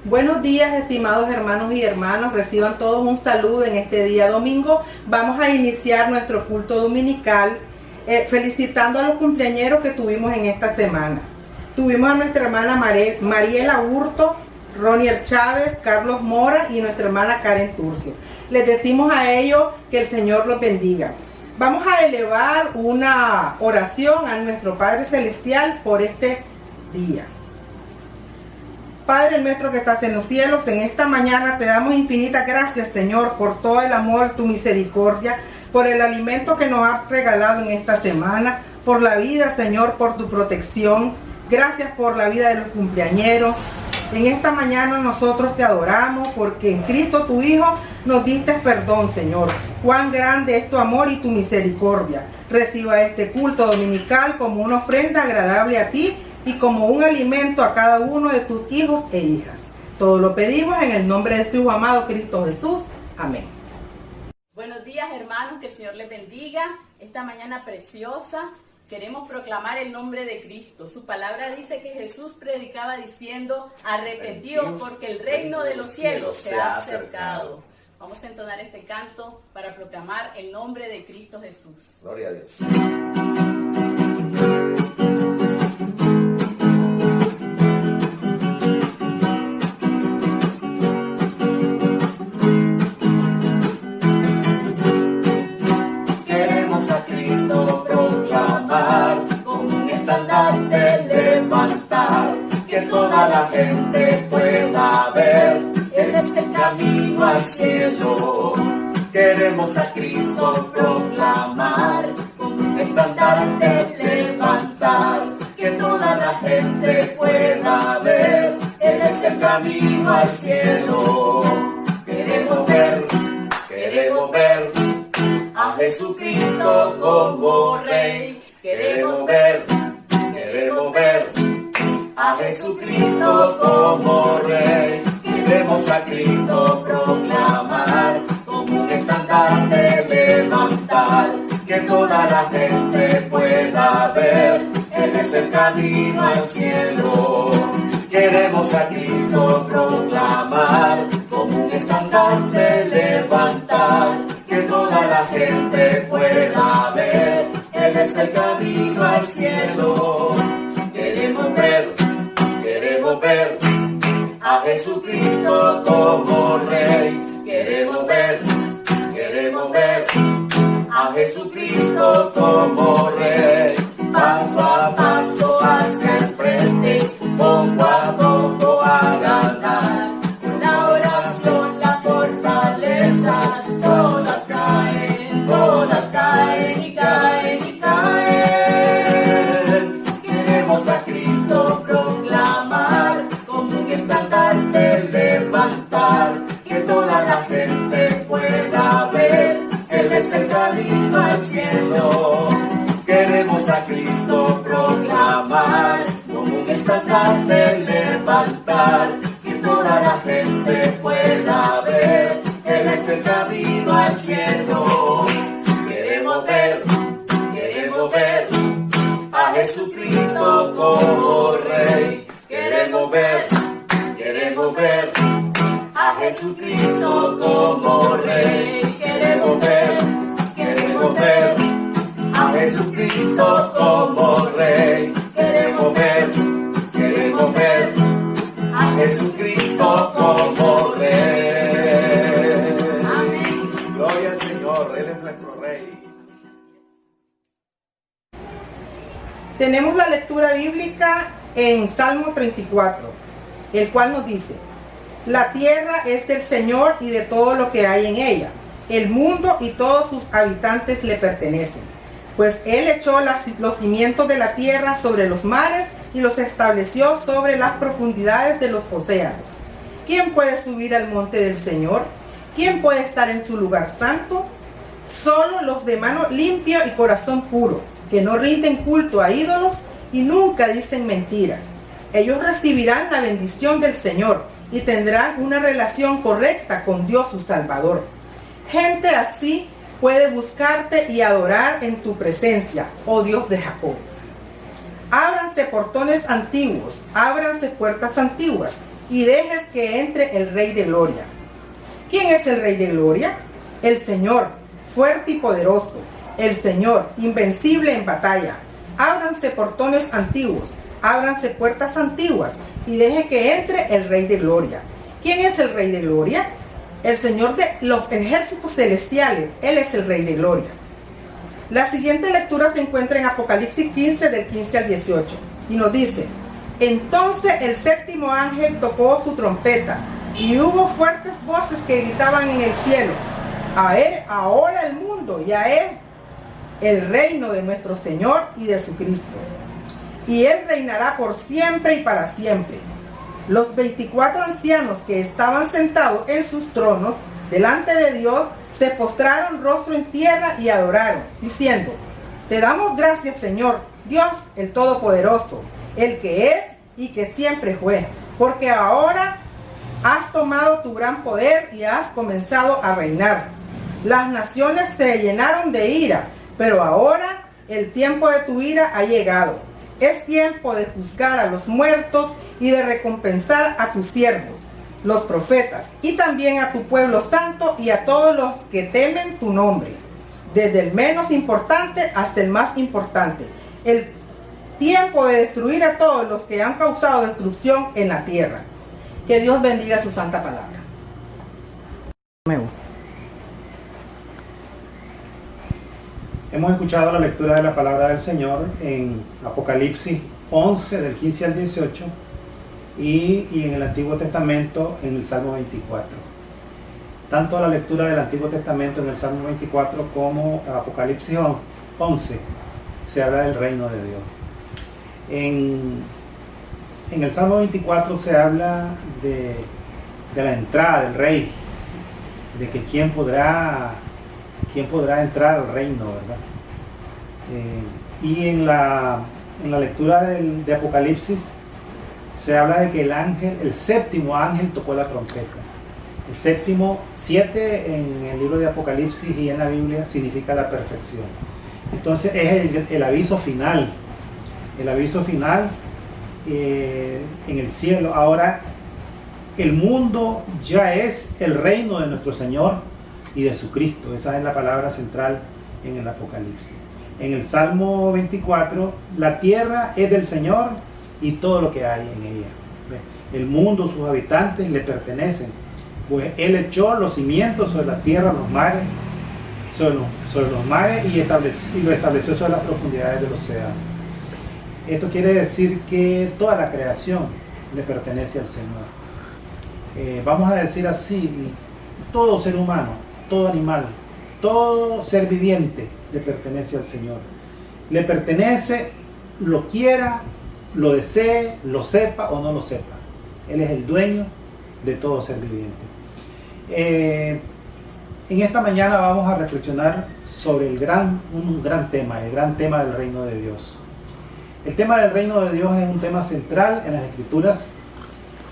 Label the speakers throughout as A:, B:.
A: Buenos días, estimados hermanos y hermanas, reciban todos un saludo en este día domingo. Vamos a iniciar nuestro culto dominical felicitando a los cumpleañeros que tuvimos en esta semana. Tuvimos a nuestra hermana Mariela Hurto, Ronier Chávez, Carlos Mora y nuestra hermana Karen Turcio. Les decimos a ellos que el Señor los bendiga. Vamos a elevar una oración a nuestro Padre Celestial por este día. Padre nuestro que estás en los cielos, en esta mañana te damos infinitas gracias, Señor, por todo el amor, tu misericordia, por el alimento que nos has regalado en esta semana, por la vida, Señor, por tu protección. Gracias por la vida de los cumpleañeros. En esta mañana nosotros te adoramos porque en Cristo tu Hijo nos diste perdón, Señor. Cuán grande es tu amor y tu misericordia. Reciba este culto dominical como una ofrenda agradable a ti y como un alimento a cada uno de tus hijos e hijas. Todo lo pedimos en el nombre de su amado Cristo Jesús. Amén.
B: Buenos días, hermanos, que el Señor les bendiga. Esta mañana preciosa queremos proclamar el nombre de Cristo. Su palabra dice que Jesús predicaba diciendo: arrepentidos porque el reino de los cielos se ha acercado. Vamos a entonar este canto para proclamar el nombre de Cristo Jesús.
C: Gloria a Dios.
D: Camino al cielo, queremos a Cristo proclamar, con un estandarte levantar, que toda la gente pueda ver, Él es el camino al cielo. Queremos ver a Jesucristo como Rey, queremos ver a Jesucristo como Rey. Queremos a Cristo proclamar, como un estandarte levantar, que toda la gente pueda ver, Él es el camino al cielo. Queremos a Cristo proclamar, como un estandarte levantar, que toda la gente pueda ver, Él es el camino al cielo. Queremos ver a Jesucristo como Rey. Queremos ver a Jesucristo como Rey. Paso a paso hacia el frente, poco a poco a ganar. Con la oración, la fortaleza, todas caen y caen y caen. Queremos a Cristo proclamar, como un estandarte levantar, que toda la gente pueda ver, Él es el camino al cielo. Queremos a Cristo proclamar, como un estandarte levantar, que toda la gente pueda ver, Él es el camino al cielo. Queremos ver a Jesucristo como Rey. Queremos ver a Jesucristo como Rey. Queremos ver a Jesucristo como Rey. Queremos ver a Jesucristo como Rey.
B: Amén.
C: Gloria al Señor, Él es nuestro Rey.
A: Tenemos la lectura bíblica en Salmo 34, el cual nos dice: la tierra es del Señor y de todo lo que hay en ella. El mundo y todos sus habitantes le pertenecen. Pues Él echó los cimientos de la tierra sobre los mares y los estableció sobre las profundidades de los océanos. ¿Quién puede subir al monte del Señor? ¿Quién puede estar en su lugar santo? Solo los de mano limpia y corazón puro, que no rinden culto a ídolos y nunca dicen mentiras. Ellos recibirán la bendición del Señor y tendrán una relación correcta con Dios su Salvador. Gente así puede buscarte y adorar en tu presencia, oh Dios de Jacob. Ábranse portones antiguos, ábranse puertas antiguas, y dejes que entre el Rey de Gloria. ¿Quién es el Rey de Gloria? El Señor, fuerte y poderoso, el Señor, invencible en batalla. Ábranse portones antiguos, ábranse puertas antiguas, y deje que entre el Rey de Gloria. ¿Quién es el Rey de Gloria? El Señor de los ejércitos celestiales. Él es el Rey de Gloria. La siguiente lectura se encuentra en Apocalipsis 15, del 15 al 18, y nos dice: entonces el séptimo ángel tocó su trompeta, y hubo fuertes voces que gritaban en el cielo: a él ahora el mundo, y a él el reino de nuestro Señor y de su Cristo, y él reinará por siempre y para siempre. Los 24 ancianos que estaban sentados en sus tronos delante de Dios se postraron rostro en tierra y adoraron, diciendo: te damos gracias, Señor, Dios el Todopoderoso, el que es y que siempre fue, porque ahora has tomado tu gran poder y has comenzado a reinar. Las naciones se llenaron de ira, pero ahora el tiempo de tu ira ha llegado. Es tiempo de juzgar a los muertos y de recompensar a tus siervos, los profetas, y también a tu pueblo santo y a todos los que temen tu nombre, desde el menos importante hasta el más importante. El tiempo de destruir a todos los que han causado destrucción en la tierra. Que Dios bendiga su santa palabra.
E: Hemos escuchado la lectura de la palabra del Señor en Apocalipsis 11, del 15 al 18, y en el Antiguo Testamento en el Salmo 24. Tanto la lectura del Antiguo Testamento en el Salmo 24 como Apocalipsis 11 se habla del reino de Dios. En el Salmo 24 se habla de la entrada del rey, de que quién podrá entrar al reino, ¿verdad? Y en la lectura de Apocalipsis se habla de que el séptimo ángel tocó la trompeta. El séptimo, 7 en el libro de Apocalipsis y en la Biblia significa la perfección. Entonces es el aviso final. El aviso final en el cielo. Ahora el mundo ya es el reino de nuestro Señor y de su Cristo. Esa es la palabra central en el Apocalipsis. En el Salmo 24, la tierra es del Señor y todo lo que hay en ella. El mundo, sus habitantes le pertenecen, pues Él echó los cimientos sobre la tierra, los mares, sobre los mares y lo estableció sobre las profundidades del océano. Esto quiere decir que toda la creación le pertenece al Señor. Vamos a decir así, todo ser humano, todo animal, todo ser viviente le pertenece al Señor. Le pertenece, lo quiera, lo desee, lo sepa o no lo sepa. Él es el dueño de todo ser viviente. En esta mañana vamos a reflexionar sobre un gran tema, el gran tema del reino de Dios. El tema del reino de Dios es un tema central en las Escrituras.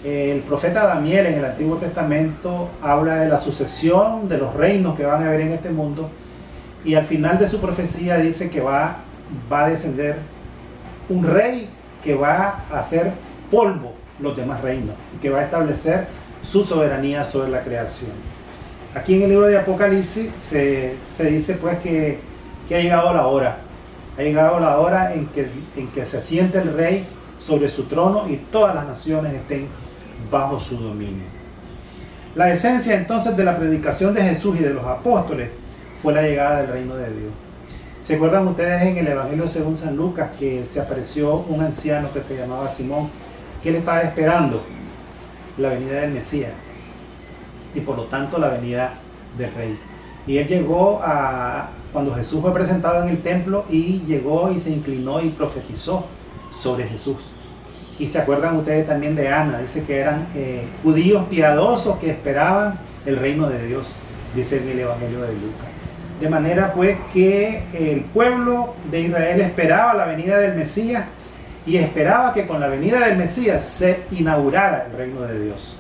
E: El profeta Daniel en el Antiguo Testamento habla de la sucesión de los reinos que van a haber en este mundo, y al final de su profecía dice que va a descender un rey que va a hacer polvo los demás reinos y que va a establecer su soberanía sobre la creación. Aquí en el libro de Apocalipsis se dice pues que ha llegado la hora. Ha llegado la hora en que se siente el rey sobre su trono y todas las naciones estén bajo su dominio. La esencia entonces de la predicación de Jesús y de los apóstoles fue la llegada del reino de Dios. ¿Se acuerdan ustedes en el Evangelio según San Lucas que se apareció un anciano que se llamaba Simón, que él estaba esperando la venida del Mesías y por lo tanto la venida del rey? Y él llegó cuando Jesús fue presentado en el templo, y llegó y se inclinó y profetizó sobre Jesús. Y se acuerdan ustedes también de Ana, dice que eran judíos piadosos que esperaban el reino de Dios, dice en el Evangelio de Lucas. De manera pues que el pueblo de Israel esperaba la venida del Mesías y esperaba que con la venida del Mesías se inaugurara el reino de Dios.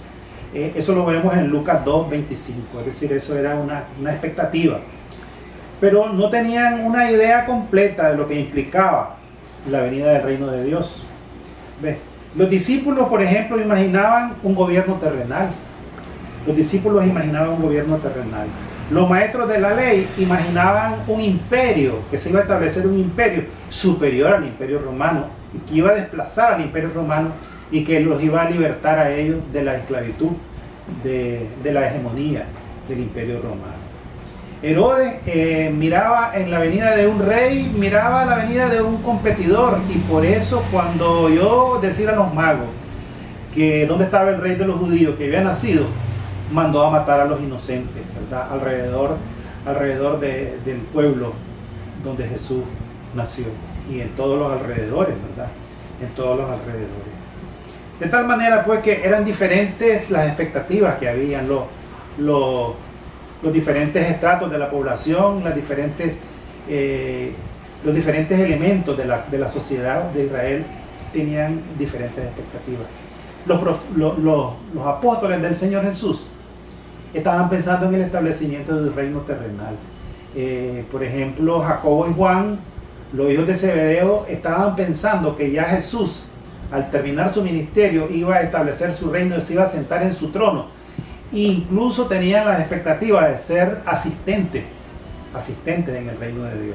E: Eso lo vemos en Lucas 2:25, es decir, eso era una expectativa. Pero no tenían una idea completa de lo que implicaba la venida del reino de Dios. ¿Ves? Los discípulos, por ejemplo, imaginaban un gobierno terrenal. Los discípulos imaginaban un gobierno terrenal. Los maestros de la ley imaginaban un imperio, que se iba a establecer un imperio superior al imperio romano, y que iba a desplazar al imperio romano y que los iba a libertar a ellos de la esclavitud, de la hegemonía del imperio romano. Herodes miraba en la venida de un rey, miraba la venida de un competidor, y por eso cuando oyó decir a los magos que dónde estaba el rey de los judíos que había nacido, mandó a matar a los inocentes, ¿verdad? alrededor del pueblo donde Jesús nació, y en todos los alrededores, ¿verdad? En todos los alrededores. De tal manera pues que eran diferentes las expectativas que habían, los diferentes estratos de la población, los diferentes elementos de la sociedad de Israel tenían diferentes expectativas. Los apóstoles del Señor Jesús estaban pensando en el establecimiento del reino terrenal. Por ejemplo, Jacobo y Juan, los hijos de Zebedeo, estaban pensando que ya Jesús, al terminar su ministerio, iba a establecer su reino y se iba a sentar en su trono. E incluso tenían las expectativas de ser asistentes en el reino de Dios.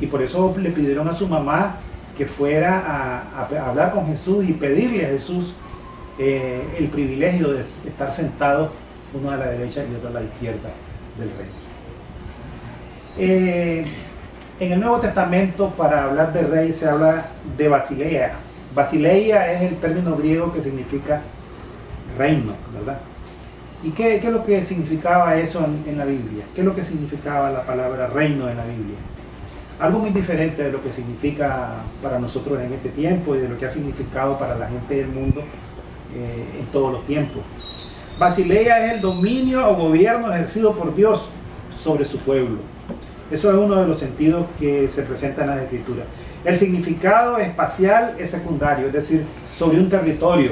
E: Y por eso le pidieron a su mamá que fuera a hablar con Jesús y pedirle a Jesús el privilegio de estar sentado uno a la derecha y otro a la izquierda del rey. En el Nuevo Testamento, para hablar de rey, se habla de Basileia. Basileia es el término griego que significa reino, ¿verdad? ¿Y qué es lo que significaba eso en la Biblia? ¿Qué es lo que significaba la palabra reino en la Biblia? Algo muy diferente de lo que significa para nosotros en este tiempo y de lo que ha significado para la gente del mundo en todos los tiempos. Basileia es el dominio o gobierno ejercido por Dios sobre su pueblo. Eso es uno de los sentidos que se presentan en las Escrituras. El significado espacial es secundario, es decir, sobre un territorio.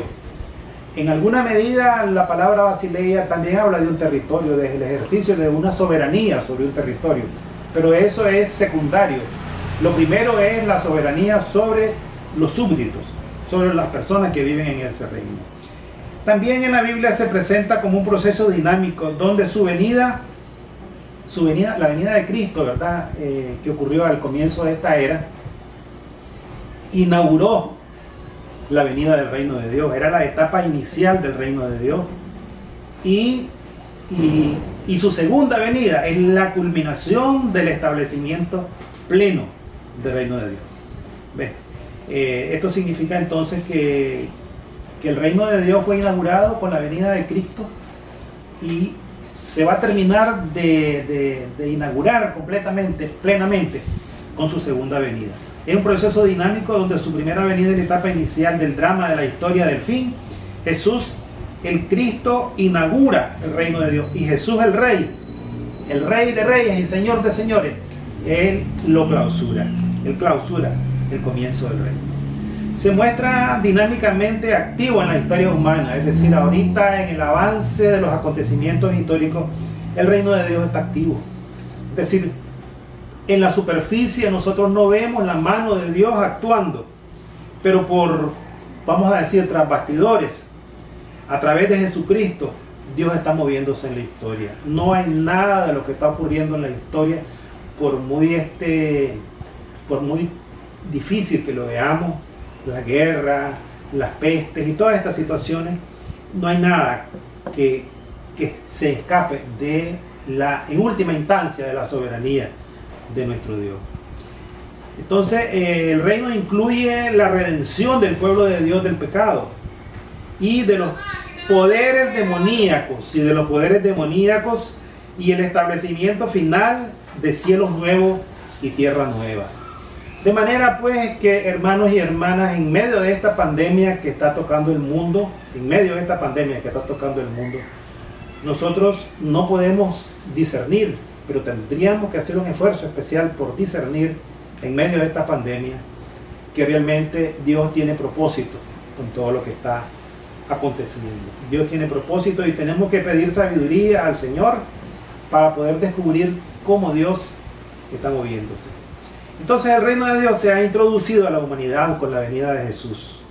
E: En alguna medida la palabra Basileia también habla de un territorio, del ejercicio de una soberanía sobre un territorio, pero eso es secundario. Lo primero es la soberanía sobre los súbditos, sobre las personas que viven en ese reino. También en la Biblia se presenta como un proceso dinámico donde la venida de Cristo, ¿verdad? Que ocurrió al comienzo de esta era, inauguró la venida del reino de Dios. Era la etapa inicial del reino de Dios, y su segunda venida es la culminación del establecimiento pleno del reino de Dios. ¿Ves? Esto significa entonces que el reino de Dios fue inaugurado con la venida de Cristo y se va a terminar de inaugurar completamente, plenamente, con su segunda venida. Es un proceso dinámico donde su primera venida es la etapa inicial del drama de la historia del fin. Jesús, el Cristo, inaugura el reino de Dios, y Jesús, el Rey de reyes y Señor de señores, Él lo clausura. Él clausura el comienzo del reino. Se muestra dinámicamente activo en la historia humana, es decir, ahorita en el avance de los acontecimientos históricos, el reino de Dios está activo. Es decir, en la superficie nosotros no vemos la mano de Dios actuando, pero vamos a decir, tras bastidores, a través de Jesucristo, Dios está moviéndose en la historia. No hay nada de lo que está ocurriendo en la historia, por muy difícil que lo veamos, la guerra, las pestes y todas estas situaciones, no hay nada que se escape en última instancia, de la soberanía de nuestro Dios. Entonces, el reino incluye la redención del pueblo de Dios del pecado y de los poderes demoníacos, y el establecimiento final de cielos nuevos y tierra nueva. De manera pues que, hermanos y hermanas, en medio de esta pandemia que está tocando el mundo, nosotros no podemos discernir, pero tendríamos que hacer un esfuerzo especial por discernir en medio de esta pandemia que realmente Dios tiene propósito con todo lo que está aconteciendo. Dios tiene propósito, y tenemos que pedir sabiduría al Señor para poder descubrir cómo Dios está moviéndose. Entonces el reino de Dios se ha introducido a la humanidad con la venida de Jesús.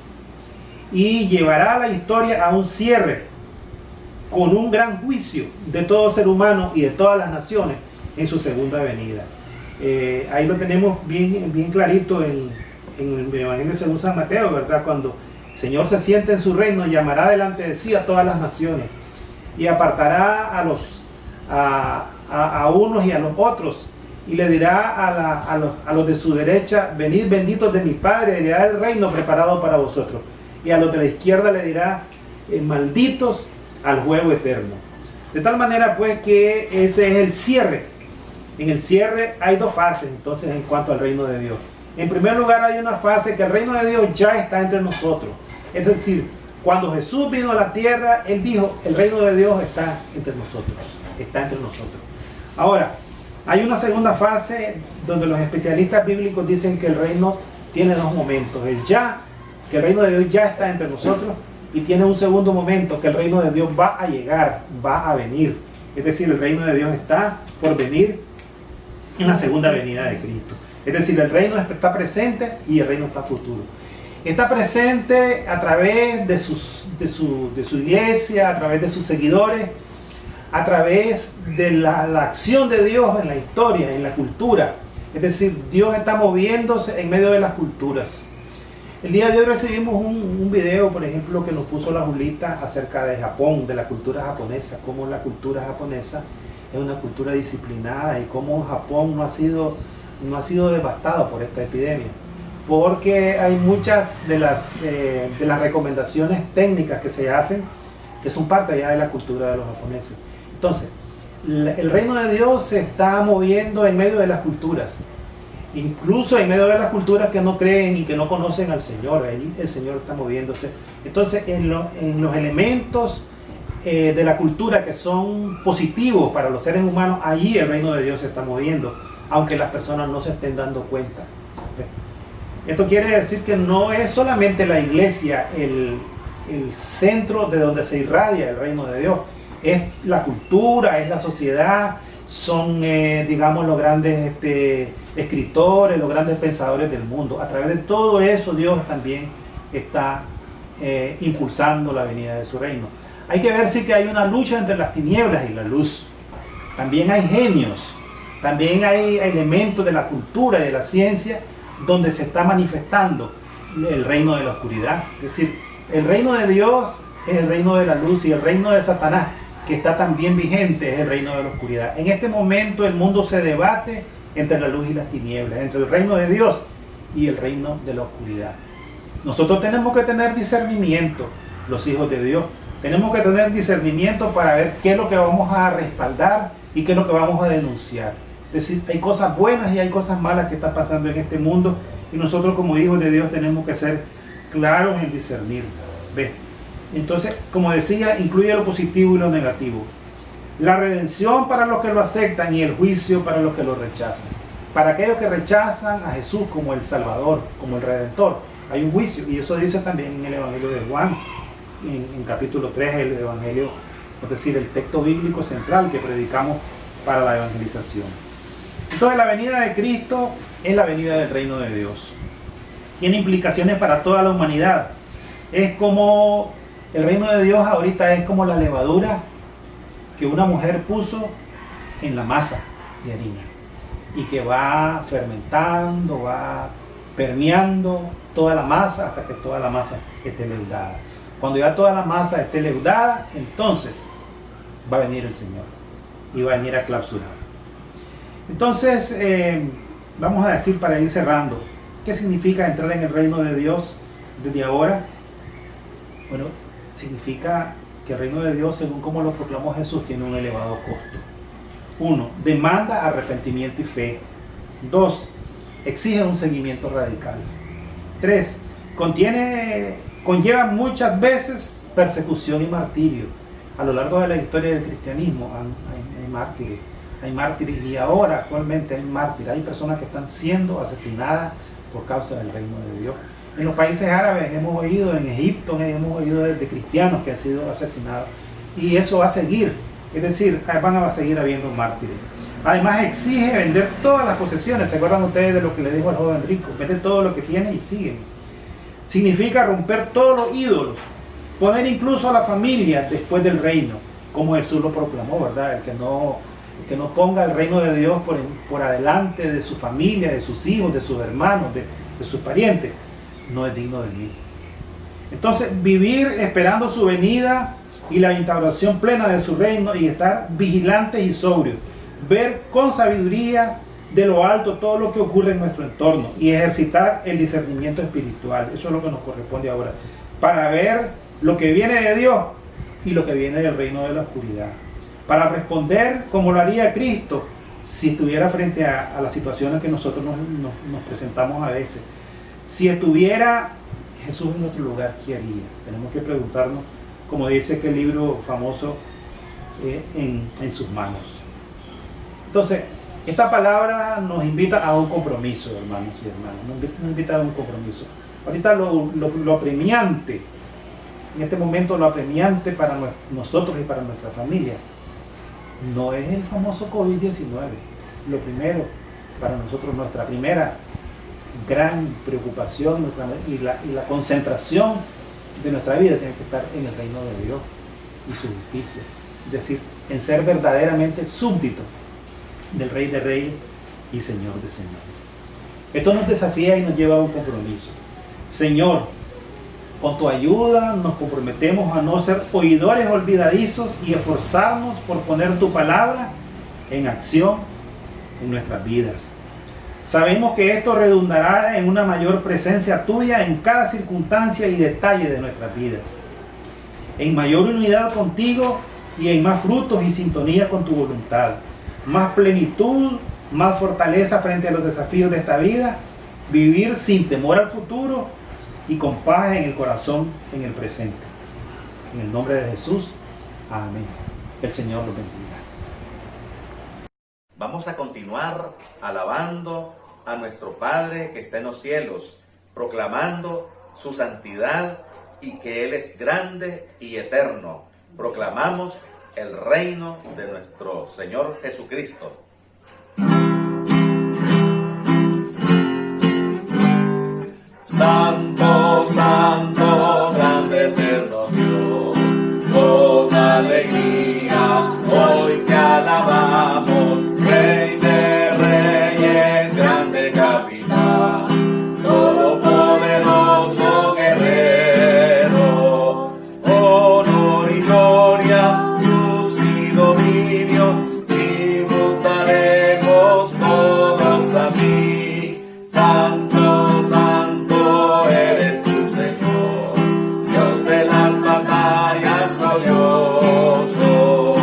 E: y llevará la historia a un cierre con un gran juicio de todo ser humano y de todas las naciones en su segunda venida. Ahí lo tenemos bien clarito en el Evangelio según San Mateo, ¿verdad? Cuando el Señor se siente en su reino, llamará delante de sí a todas las naciones y apartará a unos y a los otros, y le dirá a los de su derecha: venid benditos de mi Padre, le dará el reino preparado para vosotros. Y a los de la izquierda le dirá: malditos al juego eterno. De tal manera pues que ese es el cierre. En el cierre hay dos fases entonces en cuanto al reino de Dios. En primer lugar, hay una fase que el reino de Dios ya está entre nosotros. Es decir, cuando Jesús vino a la tierra, Él dijo: el reino de Dios está entre nosotros. Está entre nosotros. Ahora, hay una segunda fase donde los especialistas bíblicos dicen que el reino tiene dos momentos. El ya, que el reino de Dios ya está entre nosotros, y tiene un segundo momento, que el reino de Dios va a llegar, va a venir. Es decir, el reino de Dios está por venir en la segunda venida de Cristo. Es decir, el reino está presente y el reino está futuro. Está presente a través de su iglesia, a través de sus seguidores, a través de la acción de Dios en la historia, en la cultura. Es decir, Dios está moviéndose en medio de las culturas. El día de hoy recibimos un video, por ejemplo, que nos puso la Julita acerca de Japón, de la cultura japonesa, cómo la cultura japonesa es una cultura disciplinada y cómo Japón no ha sido devastado por esta epidemia, porque hay muchas de las recomendaciones técnicas que se hacen que son parte ya de la cultura de los japoneses. Entonces, el reino de Dios se está moviendo en medio de las culturas, incluso en medio de las culturas que no creen y que no conocen al Señor. Ahí el Señor está moviéndose. Entonces, en los elementos de la cultura que son positivos para los seres humanos, allí el reino de Dios se está moviendo, aunque las personas no se estén dando cuenta. Esto quiere decir que no es solamente la iglesia el centro de donde se irradia el reino de Dios, es la cultura, es la sociedad, son digamos los grandes escritores, los grandes pensadores del mundo. A través de todo eso Dios también está impulsando la venida de su reino. Hay que ver sí que hay una lucha entre las tinieblas y la luz. También hay genios, también hay elementos de la cultura y de la ciencia donde se está manifestando el reino de la oscuridad. Es decir, el reino de Dios es el reino de la luz, y el reino de Satanás, que está también vigente, es el reino de la oscuridad. En este momento el mundo se debate entre la luz y las tinieblas, entre el reino de Dios y el reino de la oscuridad. Nosotros tenemos que tener discernimiento, los hijos de Dios. Tenemos que tener discernimiento para ver qué es lo que vamos a respaldar y qué es lo que vamos a denunciar. Es decir, hay cosas buenas y hay cosas malas que están pasando en este mundo, y nosotros como hijos de Dios tenemos que ser claros en discernir. ¿Ve? Entonces, como decía, incluye lo positivo y lo negativo. La redención para los que lo aceptan y el juicio para los que lo rechazan. Para aquellos que rechazan a Jesús como el Salvador, como el Redentor, hay un juicio, y eso dice también en el Evangelio de Juan, en capítulo 3, el Evangelio, es decir, el texto bíblico central que predicamos para la evangelización. Entonces, la venida de Cristo es la venida del reino de Dios. Tiene implicaciones para toda la humanidad. Es como el reino de Dios ahorita es como la levadura que una mujer puso en la masa de harina y que va fermentando, va permeando toda la masa hasta que toda la masa esté leudada. Cuando ya toda la masa esté leudada, entonces va a venir el Señor y va a venir a clausurar. Entonces, vamos a decir, para ir cerrando, ¿qué significa entrar en el reino de Dios desde ahora? Bueno, significa que el reino de Dios, según como lo proclamó Jesús, tiene un elevado costo. 1. Demanda arrepentimiento y fe. 2. Exige un seguimiento radical. 3. Conlleva muchas veces persecución y martirio. A lo largo de la historia del cristianismo hay mártires. Hay mártires, y ahora actualmente hay mártires. Hay personas que están siendo asesinadas por causa del reino de Dios. En los países árabes hemos oído, en Egipto hemos oído de cristianos que han sido asesinados, y eso va a seguir. Es decir, van a seguir habiendo mártires. Además, exige vender todas las posesiones. ¿Se acuerdan ustedes de lo que le dijo al joven rico? Vende todo lo que tiene y sigue. Significa romper todos los ídolos, poner incluso a la familia después del reino, como Jesús lo proclamó, ¿verdad? El que no ponga el reino de Dios por adelante de su familia, de sus hijos, de sus hermanos, de sus parientes, no es digno de mí. Entonces, vivir esperando su venida y la instauración plena de su reino y estar vigilantes y sobrios, ver con sabiduría de lo alto todo lo que ocurre en nuestro entorno y ejercitar el discernimiento espiritual. Eso es lo que nos corresponde ahora, para ver lo que viene de Dios y lo que viene del reino de la oscuridad, para responder como lo haría Cristo si estuviera frente a las situaciones que nosotros nos presentamos a veces. Si estuviera Jesús en nuestro lugar, ¿qué haría? Tenemos que preguntarnos, como dice aquel libro famoso, en sus manos. Entonces, esta palabra nos invita a un compromiso, hermanos y hermanas, nos invita a un compromiso. Ahorita lo apremiante, en este momento lo apremiante para nosotros y para nuestra familia, no es el famoso COVID-19. Lo primero, para nosotros, nuestra primera gran preocupación y la concentración de nuestra vida tiene que estar en el reino de Dios y su justicia. Es decir, en ser verdaderamente súbdito del Rey de Reyes y Señor de Señores. Esto nos desafía y nos lleva a un compromiso. Señor, con tu ayuda nos comprometemos a no ser oidores olvidadizos y esforzarnos por poner tu palabra en acción en nuestras vidas. Sabemos que esto redundará en una mayor presencia tuya en cada circunstancia y detalle de nuestras vidas, en mayor unidad contigo y en más frutos y sintonía con tu voluntad, más plenitud, más fortaleza frente a los desafíos de esta vida, vivir sin temor al futuro y con paz en el corazón en el presente. En el nombre de Jesús, amén. El Señor los bendiga.
D: Vamos a continuar alabando a nuestro Padre que está en los cielos, proclamando su santidad y que Él es grande y eterno. Proclamamos el reino de nuestro Señor Jesucristo. Santo, santo, grande, eterno Dios, con alegría hoy te alabamos, Rey de Reyes, grande capitán, todopoderoso guerrero, honor y gloria, luz y dominio, tributaremos todos a ti. Santo, santo eres tu Señor, Dios de las batallas glorioso.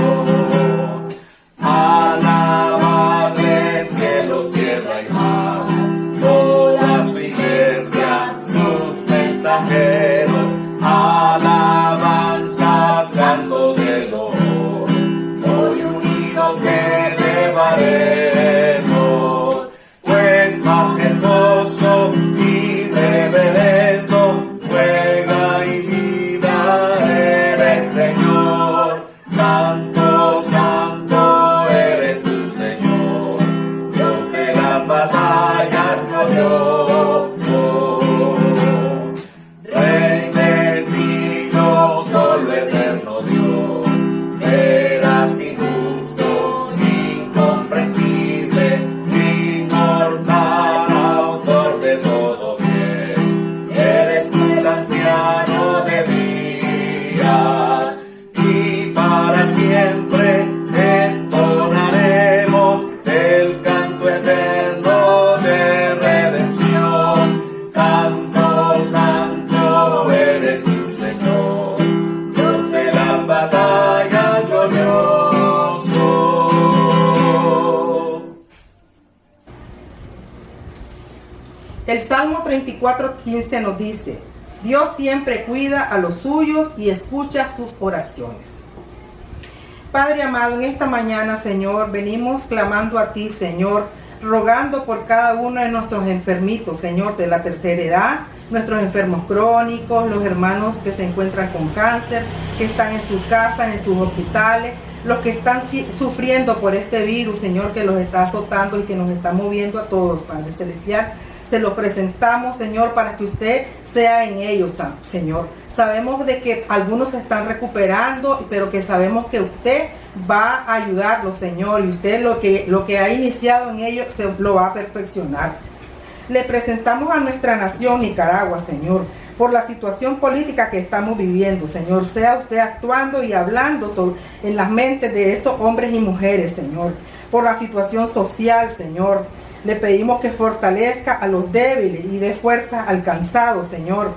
D: Alabadles cielos, tierra y mar, toda su iglesia, sus mensajeros, alabanzas, cantos de dolor, hoy unidos te elevaremos, pues majestuoso y reverendo, juega y vida eres Señor. Santo, santo eres tu Señor, Dios de las batallas glorioso. Rey de siglos, solo eterno Dios, eras injusto, incomprensible, inmortal, autor de todo bien. Eres tú el anciano de días, y para siempre entonaremos el canto eterno de redención. Santo, santo eres tu Señor, Dios de las batallas glorioso.
A: El Salmo 34:15 nos dice: Dios siempre cuida a los suyos y escucha sus oraciones. Padre amado, en esta mañana, Señor, venimos clamando a ti, Señor, rogando por cada uno de nuestros enfermitos, Señor, de la tercera edad, nuestros enfermos crónicos, los hermanos que se encuentran con cáncer, que están en sus casas, en sus hospitales, los que están sufriendo por este virus, Señor, que los está azotando y que nos está moviendo a todos, Padre Celestial. se lo presentamos, Señor, para que usted sea en ellos, Señor. Sabemos de que algunos se están recuperando, pero que sabemos que usted va a ayudarlos, Señor, y usted lo que ha iniciado en ellos se lo va a perfeccionar. Le presentamos a nuestra nación, Nicaragua, Señor, por la situación política que estamos viviendo, Señor. Sea usted actuando y hablando en las mentes de esos hombres y mujeres, Señor. Por la situación social, Señor. Le pedimos que fortalezca a los débiles y dé fuerza al cansado, Señor.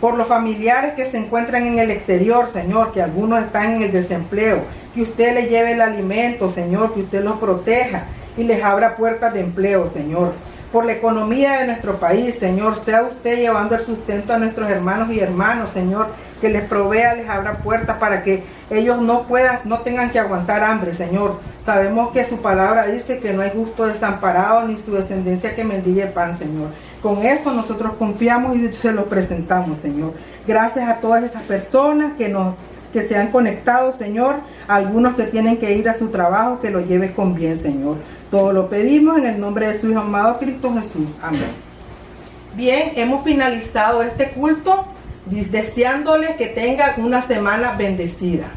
A: Por los familiares que se encuentran en el exterior, Señor, que algunos están en el desempleo, que usted les lleve el alimento, Señor, que usted los proteja y les abra puertas de empleo, Señor. Por la economía de nuestro país, Señor, sea usted llevando el sustento a nuestros hermanos y hermanas, Señor, que les provea, les abra puertas para que ellos no tengan que aguantar hambre, Señor. Sabemos que su palabra dice que no hay justo desamparado ni su descendencia que mendigue pan, Señor. Con eso nosotros confiamos y se lo presentamos, Señor. Gracias a todas esas personas que se han conectado, Señor. Algunos que tienen que ir a su trabajo, que lo lleve con bien, Señor. Todo lo pedimos en el nombre de su Hijo amado Cristo Jesús. Amén. Bien, hemos finalizado este culto deseándole que tengan una semana bendecida.